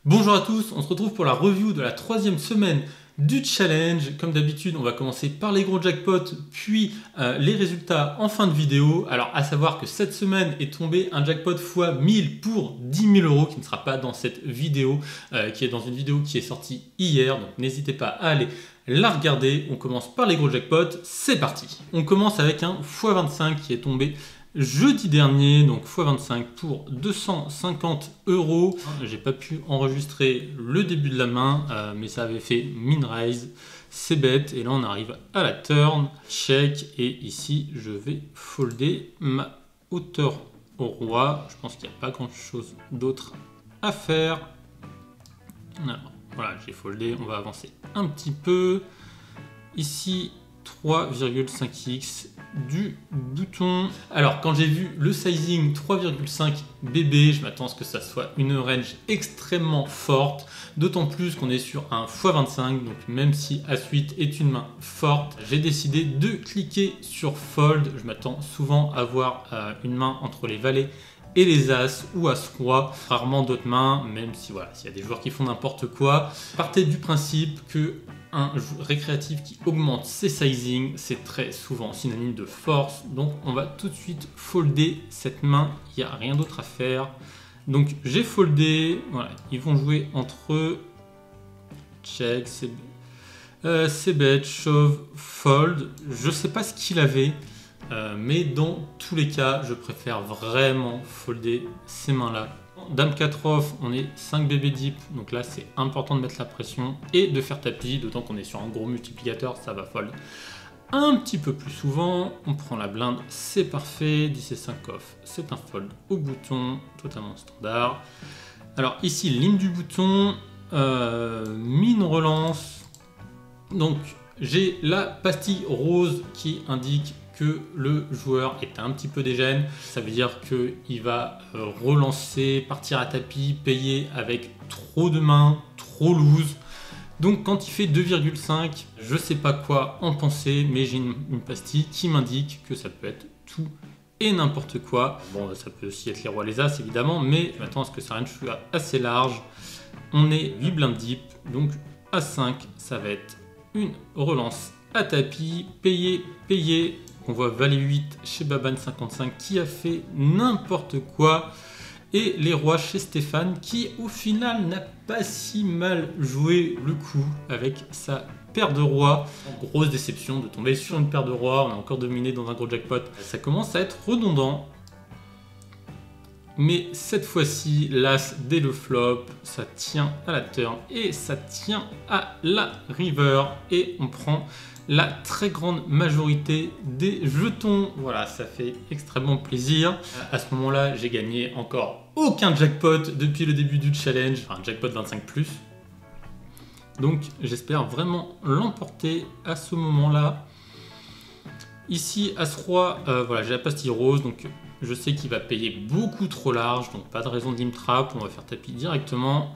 Bonjour à tous, on se retrouve pour la review de la troisième semaine du challenge. Comme d'habitude, on va commencer par les gros jackpots, puis les résultats en fin de vidéo. Alors, à savoir que cette semaine est tombé un jackpot x 1000 pour 10 000 €, qui ne sera pas dans cette vidéo, qui est dans une vidéo qui est sortie hier. Donc, n'hésitez pas à aller la regarder. On commence par les gros jackpots, c'est parti. On commence avec un x25 qui est tombé jeudi dernier, donc x25 pour 250 €. J'ai pas pu enregistrer le début de la main, mais ça avait fait min raise. C'est bête. Et là, on arrive à la turn, check. Et ici, je vais folder ma hauteur au roi. Je pense qu'il n'y a pas grand chose d'autre à faire. Alors, voilà, j'ai foldé. On va avancer un petit peu. Ici, 3,5x du bouton. Alors, quand j'ai vu le sizing 3,5 BB, je m'attends à ce que ça soit une range extrêmement forte, d'autant plus qu'on est sur un x25, donc même si As-8 est une main forte, j'ai décidé de cliquer sur Fold. Je m'attends souvent à avoir une main entre les valets et les As ou As-Roi, rarement d'autres mains, même si voilà, s'il y a des joueurs qui font n'importe quoi. Partez du principe que un récréatif qui augmente ses sizing, c'est très souvent synonyme de force. Donc on va tout de suite folder cette main, il n'y a rien d'autre à faire. Donc j'ai foldé, voilà, ils vont jouer entre eux. Check, c'est bête, shove, fold. Je sais pas ce qu'il avait, mais dans tous les cas, je préfère vraiment folder ces mains-là. Dame 4 off, on est 5 BB deep, donc là c'est important de mettre la pression et de faire tapis, d'autant qu'on est sur un gros multiplicateur, ça va fold un petit peu plus souvent. On prend la blinde, c'est parfait. 10 et 5 off, c'est un fold au bouton, totalement standard. Alors ici, ligne du bouton, mine relance, donc j'ai la pastille rose qui indique que le joueur est un petit peu dégène. Ça veut dire qu'il va relancer, partir à tapis, payer avec trop de mains, trop loose. Donc quand il fait 2,5, je sais pas quoi en penser, mais j'ai une pastille qui m'indique que ça peut être tout et n'importe quoi. Bon, ça peut aussi être les rois, les as évidemment, mais je m'attends à ce que sa range soit assez large. On est 8 blindes deep, donc à 5, ça va être une relance à tapis, payer. On voit valet 8 chez Baban55 qui a fait n'importe quoi. Et les rois chez Stéphane qui au final n'a pas si mal joué le coup avec sa paire de rois. Grosse déception de tomber sur une paire de rois. On a encore dominé dans un gros jackpot. Ça commence à être redondant. Mais cette fois-ci, l'as dès le flop, ça tient à la turn et ça tient à la river. Et on prend la très grande majorité des jetons. Voilà, ça fait extrêmement plaisir. À ce moment-là, j'ai gagné encore aucun jackpot depuis le début du challenge. Enfin, un jackpot 25+. Donc, j'espère vraiment l'emporter à ce moment-là. Ici, As-Roi, voilà, j'ai la pastille rose. Donc, je sais qu'il va payer beaucoup trop large. Donc, pas de raison de limp trap. On va faire tapis directement.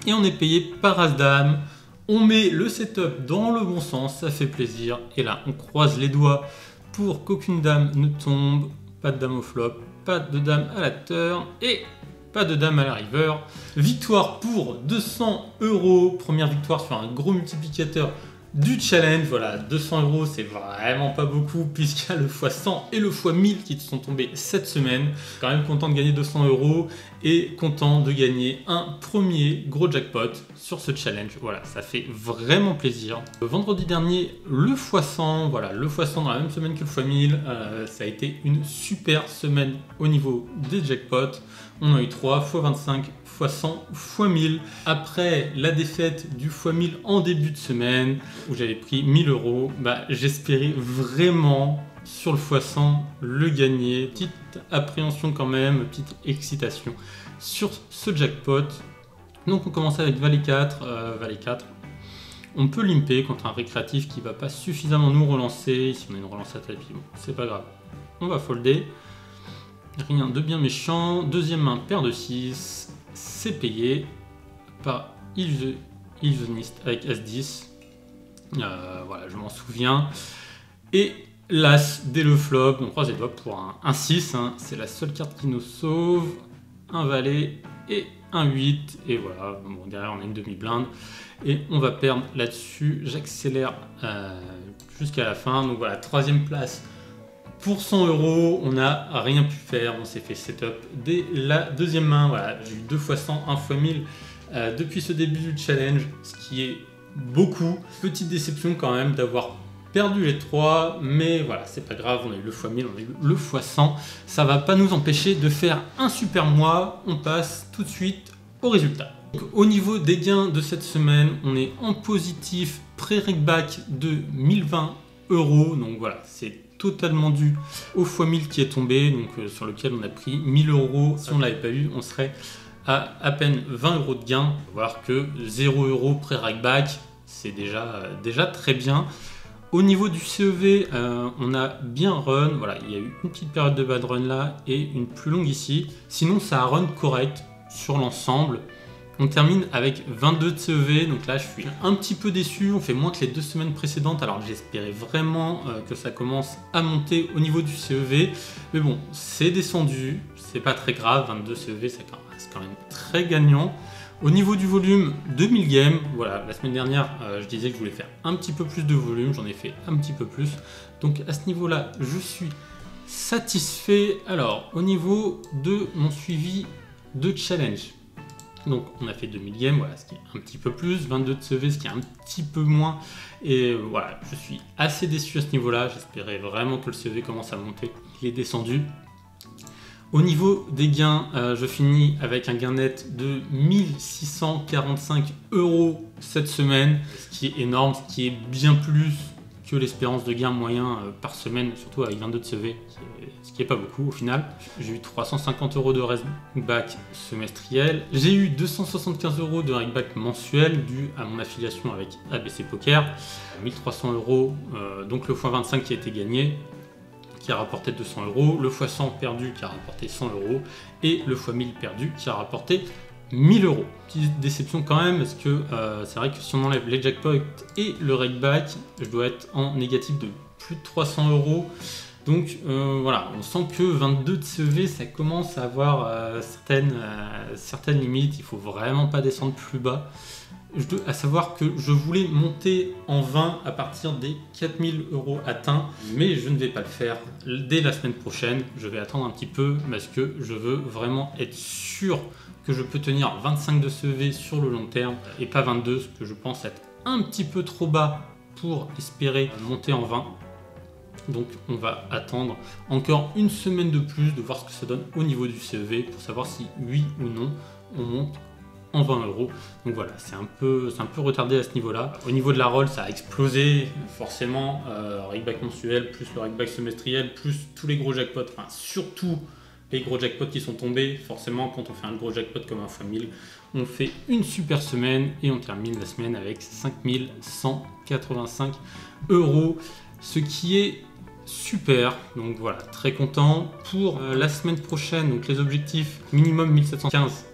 Et on est payé par As-Dame. On met le setup dans le bon sens, ça fait plaisir. Et là, on croise les doigts pour qu'aucune dame ne tombe. Pas de dame au flop, pas de dame à la turn et pas de dame à la river. Victoire pour 200 €. Première victoire sur un gros multiplicateur du challenge. Voilà, 200 €, c'est vraiment pas beaucoup puisqu'il y a le x100 et le x1000 qui sont tombés cette semaine. Quand même content de gagner 200 € et content de gagner un premier gros jackpot sur ce challenge. Voilà, ça fait vraiment plaisir. Le vendredi dernier, le x100, voilà, le x100 dans la même semaine que le x1000, ça a été une super semaine au niveau des jackpots. On a eu 3 x25, x100, x1000. Après la défaite du x1000 en début de semaine, où j'avais pris 1000 €, j'espérais vraiment sur le x100 le gagner. Petite appréhension quand même, petite excitation sur ce jackpot. Donc on commence avec valet 4. Valet 4. On peut limper contre un récréatif qui ne va pas suffisamment nous relancer. Ici on a une relance à tapis, bon, c'est pas grave. On va folder. Rien de bien méchant. Deuxième main, paire de 6. C'est payé par illusionniste avec As-10. Voilà, je m'en souviens. Et l'As dès le flop, on croise les doigts pour un 6. Hein. C'est la seule carte qui nous sauve. Un valet et un 8 et voilà, bon, derrière on a une demi-blinde et on va perdre là-dessus. J'accélère jusqu'à la fin, donc voilà, troisième place pour 100 €, on n'a rien pu faire, on s'est fait setup dès la deuxième main. Voilà, j'ai eu 2 fois 100, 1 fois 1000 depuis ce début du challenge, ce qui est beaucoup. Petite déception quand même d'avoir perdu les 3, mais voilà, c'est pas grave, on a eu le fois 1000, on a eu le fois 100. Ça va pas nous empêcher de faire un super mois. On passe tout de suite au résultat. Donc, au niveau des gains de cette semaine, on est en positif pré-regback de 1020 €. Donc voilà, c'est totalement dû au x 1000 qui est tombé, donc sur lequel on a pris 1000 €. Si on ne l'avait pas eu, on serait à peine 20 € de gain. On va voir que 0 € pré-regback, c'est déjà très bien. Au niveau du CEV, on a bien run. Voilà, il y a eu une petite période de bad run là et une plus longue ici. Sinon, ça a run correct sur l'ensemble. On termine avec 22 de CEV, donc là je suis un petit peu déçu, on fait moins que les 2 semaines précédentes, alors j'espérais vraiment que ça commence à monter au niveau du CEV, mais bon, c'est descendu, c'est pas très grave, 22 CEV c'est quand même très gagnant. Au niveau du volume, 2000 games, voilà, la semaine dernière je disais que je voulais faire un petit peu plus de volume, j'en ai fait un petit peu plus, donc à ce niveau-là je suis satisfait. Alors au niveau de mon suivi de challenge, donc on a fait 2000 games, voilà, ce qui est un petit peu plus, 22 de CV, ce qui est un petit peu moins, et voilà, je suis assez déçu à ce niveau-là, j'espérais vraiment que le CV commence à monter, il est descendu. Au niveau des gains, je finis avec un gain net de 1645 € cette semaine, ce qui est énorme, ce qui est bien plus que l'espérance de gain moyen par semaine, surtout avec 22 de CV, ce qui n'est pas beaucoup au final. J'ai eu 350 € de regback semestriel. J'ai eu 275 € de regback mensuel dû à mon affiliation avec ABC Poker. 1300 €, donc le x25 qui a été gagné, qui a rapporté 200 €, le x100 perdu qui a rapporté 100 € et le x1000 perdu qui a rapporté 1000 €. Petite déception quand même, parce que c'est vrai que si on enlève les jackpots et le regback, je dois être en négatif de plus de 300 €. Donc voilà, on sent que 22 de CV, ça commence à avoir certaines limites, il faut vraiment pas descendre plus bas. À savoir que je voulais monter en 20 à partir des 4000 € atteints, mais je ne vais pas le faire dès la semaine prochaine. Je vais attendre un petit peu parce que je veux vraiment être sûr que je peux tenir 25 de CV sur le long terme et pas 22, ce que je pense être un petit peu trop bas pour espérer monter en 20. Donc on va attendre encore une semaine de plus, de voir ce que ça donne au niveau du CEV pour savoir si oui ou non on monte en 20 €. Donc voilà, c'est un peu retardé à ce niveau-là. Au niveau de la roll, ça a explosé, forcément. Regback mensuel, plus le regback semestriel, plus tous les gros jackpots, enfin surtout les gros jackpots qui sont tombés. Forcément, quand on fait un gros jackpot comme un x1000, on fait une super semaine et on termine la semaine avec 5185 €, ce qui est super. Donc voilà, très content. Pour la semaine prochaine, donc les objectifs minimum 1715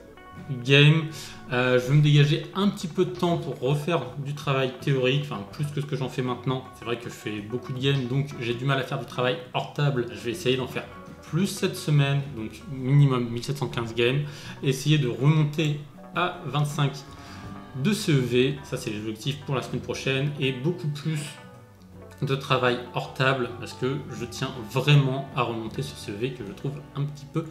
game. Je vais me dégager un petit peu de temps pour refaire du travail théorique, enfin plus que ce que j'en fais maintenant. C'est vrai que je fais beaucoup de games, donc j'ai du mal à faire du travail hors table. Je vais essayer d'en faire plus cette semaine, donc minimum 1715 games, essayer de remonter à 25 de CEV, ça c'est l'objectif pour la semaine prochaine, et beaucoup plus de travail hors table, parce que je tiens vraiment à remonter ce CEV que je trouve un petit peu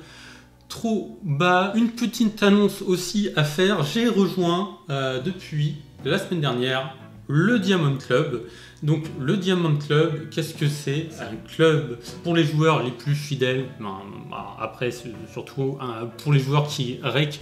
trop bas. Une petite annonce aussi à faire, j'ai rejoint depuis la semaine dernière le Diamond Club. Donc le Diamond Club, qu'est-ce que c'est? C'est un club pour les joueurs les plus fidèles, après surtout pour les joueurs qui rec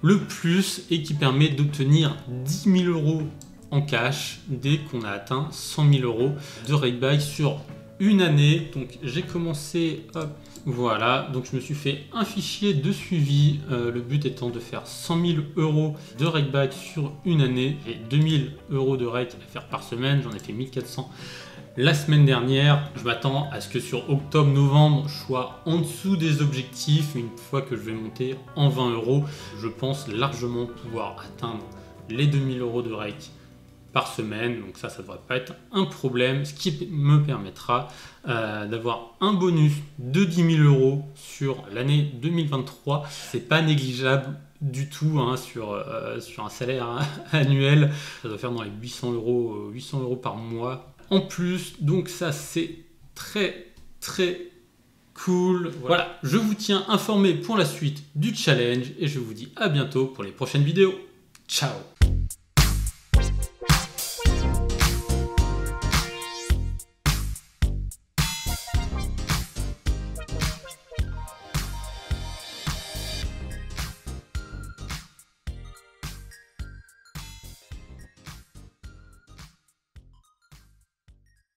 le plus et qui permet d'obtenir 10 000 € en cash dès qu'on a atteint 100 000 € de rakeback sur une année. Donc j'ai commencé, hop, voilà, donc je me suis fait un fichier de suivi, le but étant de faire 100 000 € de rakeback sur une année. J'ai 2000 € de rake à faire par semaine, j'en ai fait 1400 la semaine dernière. Je m'attends à ce que sur octobre-novembre, je sois en dessous des objectifs. Une fois que je vais monter en 20 €, je pense largement pouvoir atteindre les 2000 € de rake par semaine, donc ça devrait pas être un problème, ce qui me permettra d'avoir un bonus de 10 000 € sur l'année 2023. C'est pas négligeable du tout hein, sur un salaire hein, annuel. Ça doit faire dans les 800 euros par mois en plus. Donc ça c'est très cool. Voilà, je vous tiens informé pour la suite du challenge et je vous dis à bientôt pour les prochaines vidéos. Ciao!